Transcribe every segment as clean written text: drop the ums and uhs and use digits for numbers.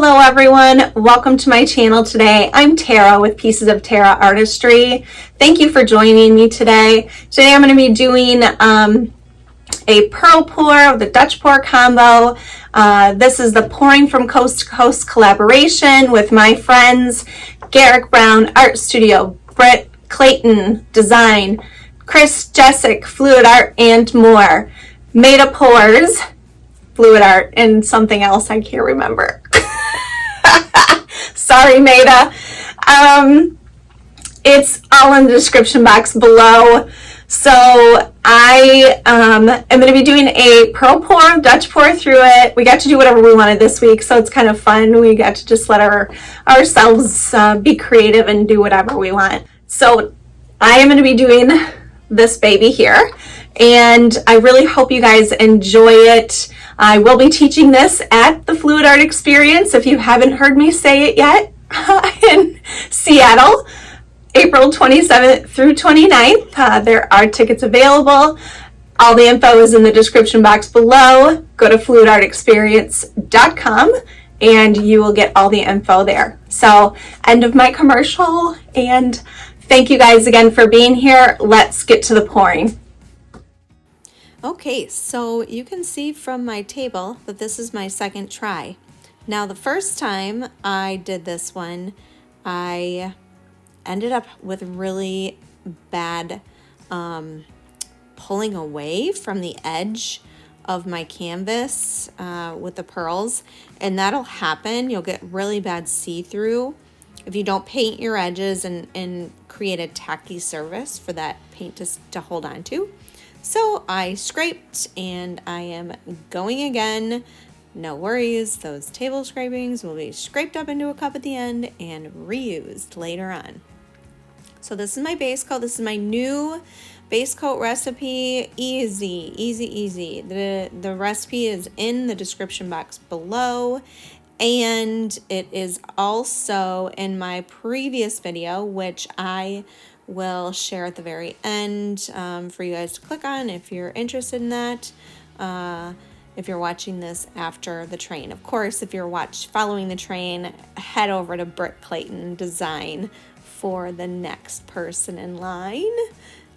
Hello everyone, welcome to my channel today. I'm Tara with Pieces of Tara Artistry. Thank you for joining me today. Today I'm going to be doing a pearl pour with a Dutch pour combo. This is the Pouring from Coast to Coast collaboration with my friends Garrick Brown Art Studio, Britt Clayton Design, Chris Jessic Fluid Art, and more. Maida Pours Fluid Art and something else I can't remember. Sorry, Maida. It's all in the description box below. So I am going to be doing a pearl pour, Dutch pour through it. We got to do whatever we wanted this week, so it's kind of fun. We got to just let ourselves be creative and do whatever we want. So I am going to be doing this baby here, and I really hope you guys enjoy it. I will be teaching this at the Fluid Art Experience, if you haven't heard me say it yet, in Seattle, April 27th through 29th. There are tickets available. All the info is in the description box below. Go to fluidartexperience.com and you will get all the info there. So, end of my commercial, and thank you guys again for being here. Let's get to the pouring. Okay, so you can see from my table that this is my second try. Now, the first time I did this one, I ended up with really bad pulling away from the edge of my canvas with the pearls, and that'll happen. You'll get really bad see-through if you don't paint your edges and create a tacky surface for that paint to hold on to. So I scraped and I am going again. No worries, those table scrapings will be scraped up into a cup at the end and reused later on. So this is my base coat. This is my new base coat recipe. Easy, easy, easy. The recipe is in the description box below, and it is also in my previous video, which I will share at the very end for you guys to click on if you're interested in that. If you're watching this after the train, of course, if you're following the train, head over to Britt Clayton Design for the next person in line.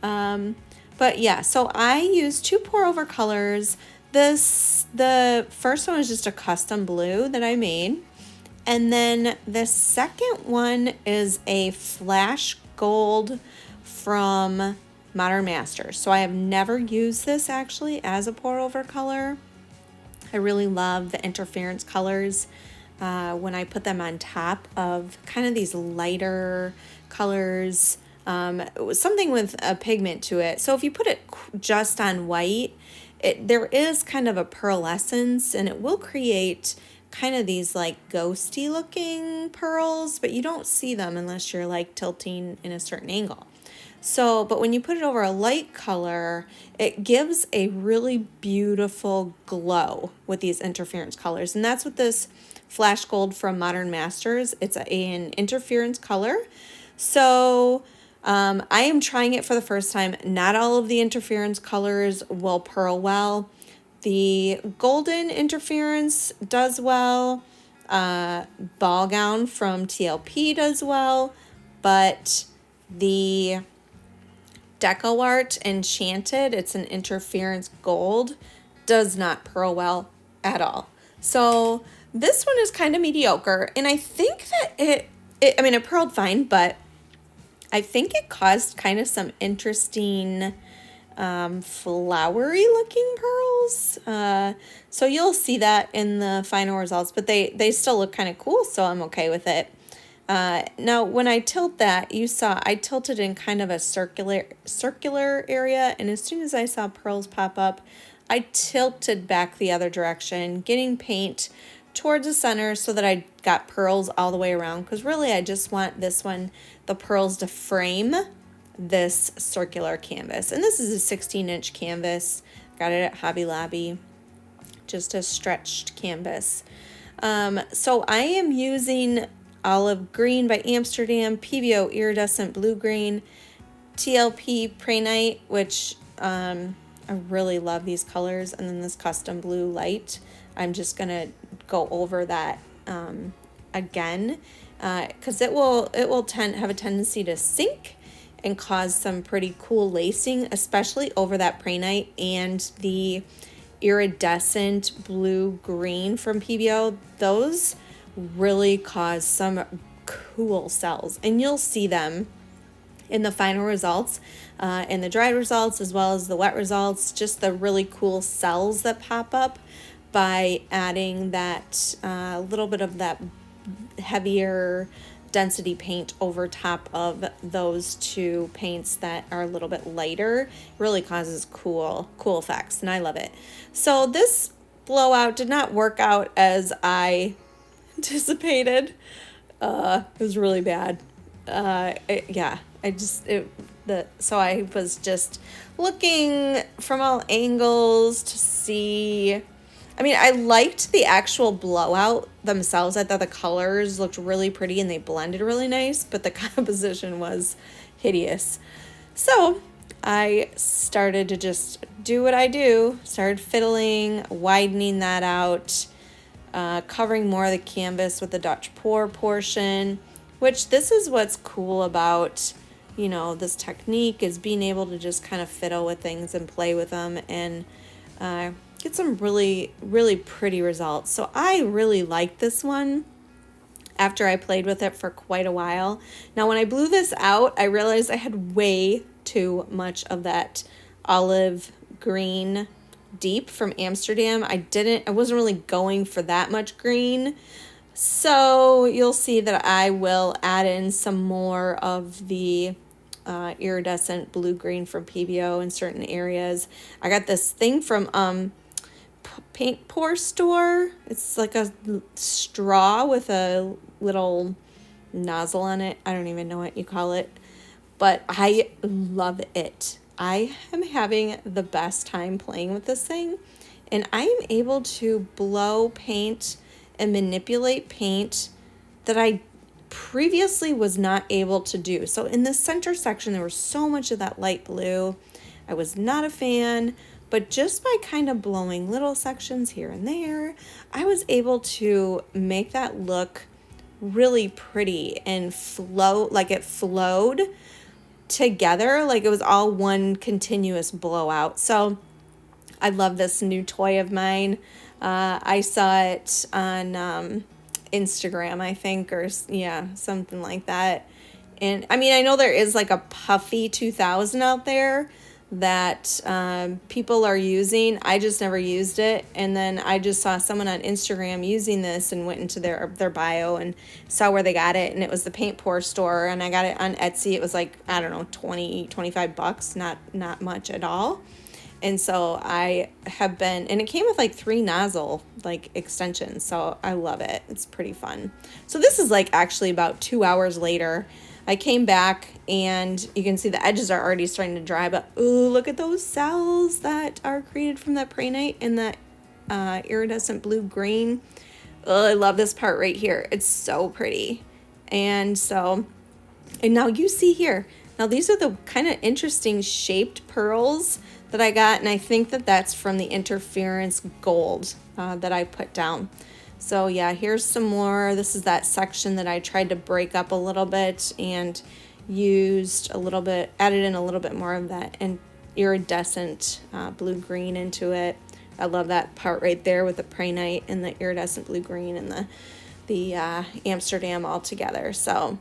But yeah, so I used two pour over colors. The first one was just a custom blue that I made, and then the second one is a flash gold from Modern Masters. So I have never used this actually as a pour over color. I really love the interference colors when I put them on top of kind of these lighter colors. It was something with a pigment to it. So if you put it just on white, there is kind of a pearlescence, and it will create kind of these like ghosty looking pearls, but you don't see them unless you're like tilting in a certain angle. So, but when you put it over a light color, it gives a really beautiful glow with these interference colors. And that's what this flash gold from Modern Masters, it's an interference color. So I am trying it for the first time. Not all of the interference colors will pearl well. The golden interference does well. Ball Gown from TLP does well. But the Deco Art Enchanted, it's an interference gold, does not pearl well at all. So this one is kind of mediocre. And I think that it pearled fine, but I think it caused kind of some interesting flowery looking pearls. So you'll see that in the final results, but they still look kind of cool, so I'm okay with it. Now when I tilt that, you saw I tilted in kind of a circular area, and as soon as I saw pearls pop up, I tilted back the other direction, getting paint towards the center so that I got pearls all the way around, because really I just want this one, the pearls, to frame this circular canvas. And this is a 16-inch canvas. Got it at Hobby Lobby, just a stretched canvas. So I am using Olive Green by Amsterdam, PEBEO Iridescent Blue Green, TLP PREHNITE, which I really love these colors, and then this custom blue light. I'm just gonna go over that again, because it will have a tendency to sink and cause some pretty cool lacing, especially over that PREHNITE and the iridescent blue-green from PEBEO. Those really cause some cool cells, and you'll see them in the final results, in the dried results as well as the wet results, just the really cool cells that pop up by adding that little bit of that heavier density paint over top of those two paints that are a little bit lighter. Really causes cool effects, and I love it. So this blowout did not work out as I anticipated. It was really bad. So I was just looking from all angles to see. I mean, I liked the actual blowout themselves. I thought the colors looked really pretty and they blended really nice, but the composition was hideous. So I started to just do what I do, started fiddling, widening that out, covering more of the canvas with the Dutch pour portion, which this is what's cool about, you know, this technique, is being able to just kind of fiddle with things and play with them and get some really, really pretty results. So I really like this one after I played with it for quite a while. Now, when I blew this out, I realized I had way too much of that olive green deep from Amsterdam. I wasn't really going for that much green. So you'll see that I will add in some more of the iridescent blue-green from PEBEO in certain areas. I got this thing from paint pour store. It's like a straw with a little nozzle on it. I don't even know what you call it, but I love it. I am having the best time playing with this thing, and I am able to blow paint and manipulate paint that I previously was not able to do. So in the center section, there was so much of that light blue. I was not a fan, but just by kind of blowing little sections here and there, I was able to make that look really pretty and flow, like it flowed together, like it was all one continuous blowout. So I love this new toy of mine. I saw it on Instagram, I think, or something like that. And I mean, I know there is like a puffy 2000 out there that people are using. I just never used it. And then I just saw someone on Instagram using this and went into their bio and saw where they got it. And it was the paint pour store. And I got it on Etsy. It was like, I don't know, 20, 25 bucks, not much at all. And so I have been, and it came with like 3 nozzle like extensions. So I love it. It's pretty fun. So this is like actually about 2 hours later. I came back and you can see the edges are already starting to dry, but ooh, look at those cells that are created from that PREHNITE and that iridescent blue-green. Oh, I love this part right here. It's so pretty. And now you see here, now these are the kind of interesting shaped pearls that I got, and I think that that's from the interference gold that I put down. So yeah, here's some more. This is that section that I tried to break up a little bit and used a little bit, added in a little bit more of that and iridescent blue-green into it. I love that part right there with the PREHNITE and the iridescent blue-green and the Amsterdam all together. So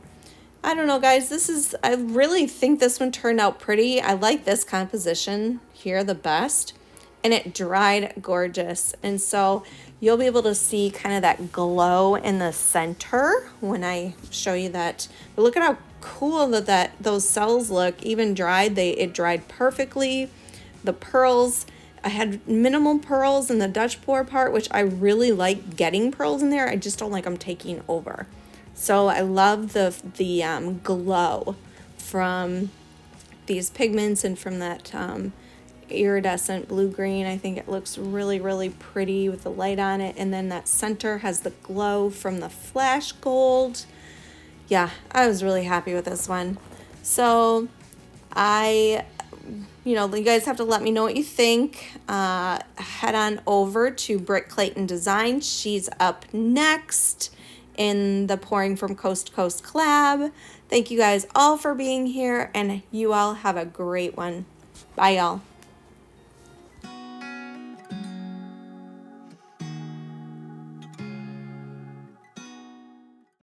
I don't know, guys, I really think this one turned out pretty. I like this composition here the best, and it dried gorgeous. And so you'll be able to see kind of that glow in the center when I show you that. But look at how cool those cells look. Even dried, it dried perfectly. The pearls, I had minimal pearls in the Dutch pour part, which I really like getting pearls in there. I just don't like them taking over. So I love the glow from these pigments and from that iridescent blue-green. I think it looks really, really pretty with the light on it. And then that center has the glow from the flash gold. Yeah, I was really happy with this one. So I you know, you guys have to let me know what you think. Head on over to Britt Clayton Design. She's up next in the Pouring from Coast to Coast collab. Thank you guys all for being here, and you all have a great one. Bye, y'all.